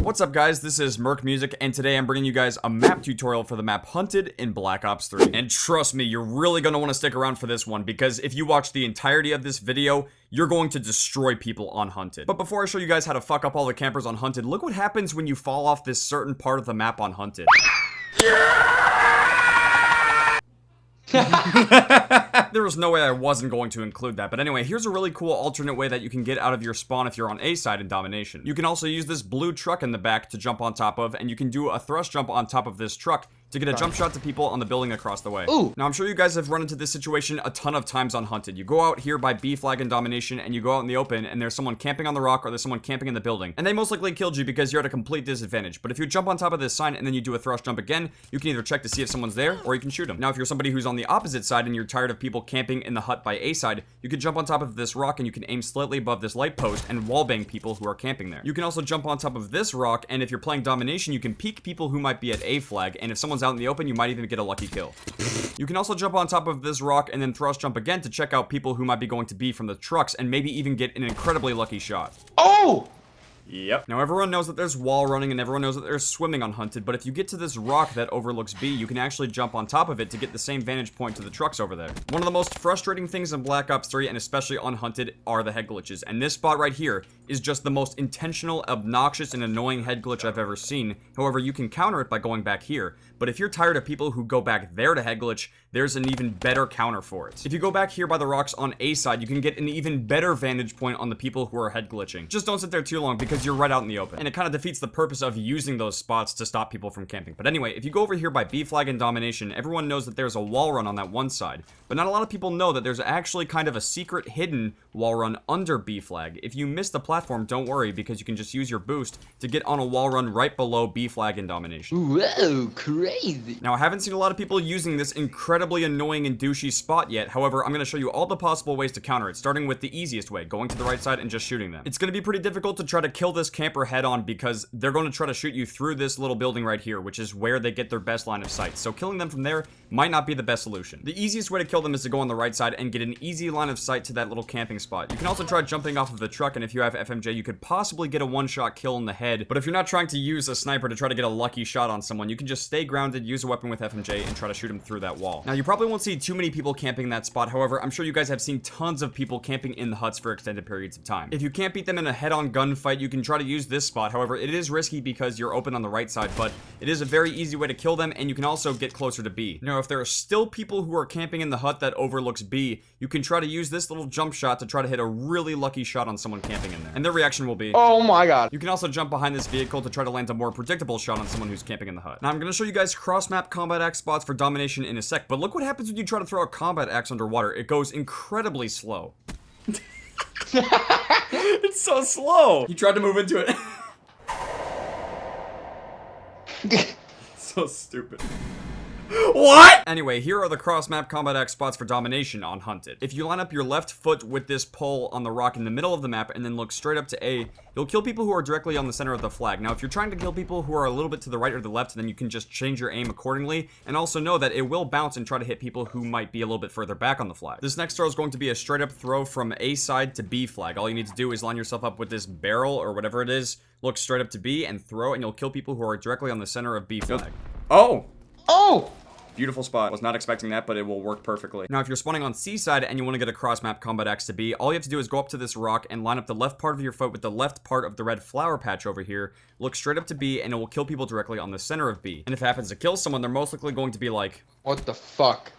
What's up guys, this is Merc Music, and today I'm bringing you guys a map tutorial for the map Hunted in Black Ops 3. And trust me, you're really going to want to stick around for this one, because if you watch the entirety of this video, you're going to destroy people on Hunted. But before I show you guys how to fuck up all the campers on Hunted, look what happens when you fall off this certain part of the map on Hunted. There was no way I wasn't going to include that, but anyway, here's a really cool alternate way that you can get out of your spawn if you're on A side in Domination. You can also use this blue truck in the back to jump on top of, and you can do a thrust jump on top of this truck to get a jump shot to people on the building across the way. Ooh. Now, I'm sure you guys have run into this situation a ton of times on Hunted. You go out here by B flag in Domination, and you go out in the open, and there's someone camping on the rock, or there's someone camping in the building. And they most likely killed you because you're at a complete disadvantage. But if you jump on top of this sign, and then you do a thrust jump again, you can either check to see if someone's there, or you can shoot them. Now, if you're somebody who's on the opposite side, and you're tired of people camping in the hut by A side, you can jump on top of this rock, and you can aim slightly above this light post, and wallbang people who are camping there. You can also jump on top of this rock, and if you're playing Domination, you can peek people who might be at A flag, and if someone's out in the open, you might even get a lucky kill. You can also jump on top of this rock and then thrust jump again to check out people who might be going to be from the trucks and maybe even get an incredibly lucky shot. Oh! Yep. Now everyone knows that there's wall running and everyone knows that there's swimming on Hunted, but if you get to this rock that overlooks B, you can actually jump on top of it to get the same vantage point to the trucks over there. One of the most frustrating things in Black Ops 3, and especially on Hunted, are the head glitches, and this spot right here is just the most intentional, obnoxious, and annoying head glitch I've ever seen. However, you can counter it by going back here, but if you're tired of people who go back there to head glitch, there's an even better counter for it. If you go back here by the rocks on A side, you can get an even better vantage point on the people who are head glitching. Just don't sit there too long because you're right out in the open. And it kind of defeats the purpose of using those spots to stop people from camping. But anyway, if you go over here by B flag and Domination, everyone knows that there's a wall run on that one side. But not a lot of people know that there's actually kind of a secret hidden wall run under B flag. If you miss the platform, don't worry, because you can just use your boost to get on a wall run right below B flag in Domination. Whoa, crazy. Now, I haven't seen a lot of people using this incredibly annoying and douchey spot yet. However, I'm going to show you all the possible ways to counter it, starting with the easiest way, going to the right side and just shooting them. It's going to be pretty difficult to try to kill this camper head on because they're going to try to shoot you through this little building right here, which is where they get their best line of sight. So killing them from there might not be the best solution. The easiest way to kill them is to go on the right side and get an easy line of sight to that little camping spot. You can also try jumping off of the truck, and if you have FMJ, you could possibly get a one-shot kill in the head. But if you're not trying to use a sniper to try to get a lucky shot on someone, you can just stay grounded, use a weapon with FMJ, and try to shoot him through that wall. Now, you probably won't see too many people camping in that spot. However, I'm sure you guys have seen tons of people camping in the huts for extended periods of time. If you can't beat them in a head-on gunfight, you can try to use this spot. However, it is risky because you're open on the right side, but it is a very easy way to kill them, and you can also get closer to B. Now, if there are still people who are camping in the hut that overlooks B, you can try to use this little jump shot to try to hit a really lucky shot on someone camping in there. And their reaction will be, oh my god. You can also jump behind this vehicle to try to land a more predictable shot on someone who's camping in the hut. Now, I'm going to show you guys cross-map combat axe spots for Domination in a sec, but look what happens when you try to throw a combat axe underwater. It goes incredibly slow. It's so slow. He tried to move into it. So stupid. What? Anyway, here are the cross-map combat axe spots for Domination on Hunted. If you line up your left foot with this pole on the rock in the middle of the map and then look straight up to A, you'll kill people who are directly on the center of the flag. Now, if you're trying to kill people who are a little bit to the right or the left, then you can just change your aim accordingly, and also know that it will bounce and try to hit people who might be a little bit further back on the flag. This next throw is going to be a straight up throw from A side to B flag. All you need to do is line yourself up with this barrel or whatever it is, look straight up to B and throw, and you'll kill people who are directly on the center of B flag. Oh! Oh! Beautiful spot. Was not expecting that, but it will work perfectly. Now, if you're spawning on C side and you want to get a cross-map combat axe to B, all you have to do is go up to this rock and line up the left part of your foot with the left part of the red flower patch over here, look straight up to B, and it will kill people directly on the center of B. And if it happens to kill someone, they're most likely going to be like, what the fuck?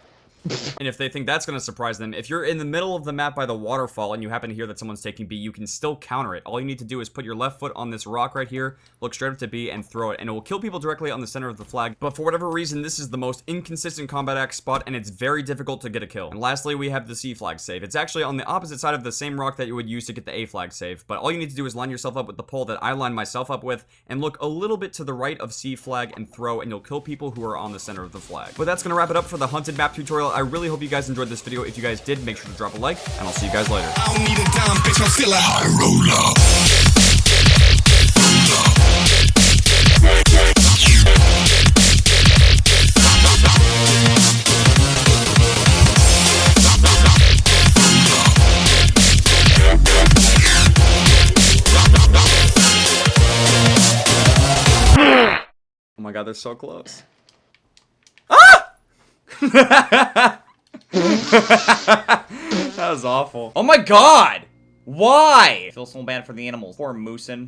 And if they think that's going to surprise them, if you're in the middle of the map by the waterfall and you happen to hear that someone's taking B, you can still counter it. All you need to do is put your left foot on this rock right here, look straight up to B, and throw it, and it will kill people directly on the center of the flag. But for whatever reason, this is the most inconsistent combat axe spot, and it's very difficult to get a kill. And lastly, we have the C flag save. It's actually on the opposite side of the same rock that you would use to get the A flag save, but all you need to do is line yourself up with the pole that I line myself up with, and look a little bit to the right of C flag and throw, and you'll kill people who are on the center of the flag. But that's going to wrap it up for the Hunted map tutorial. I really hope you guys enjoyed this video. If you guys did, make sure to drop a like, and I'll see you guys later. I don't need a dime, bitch, I'm still a high roller. Oh my god, they're so close. Ah! That was awful. Oh my god! Why? I feel so bad for the animals. Poor moosin'.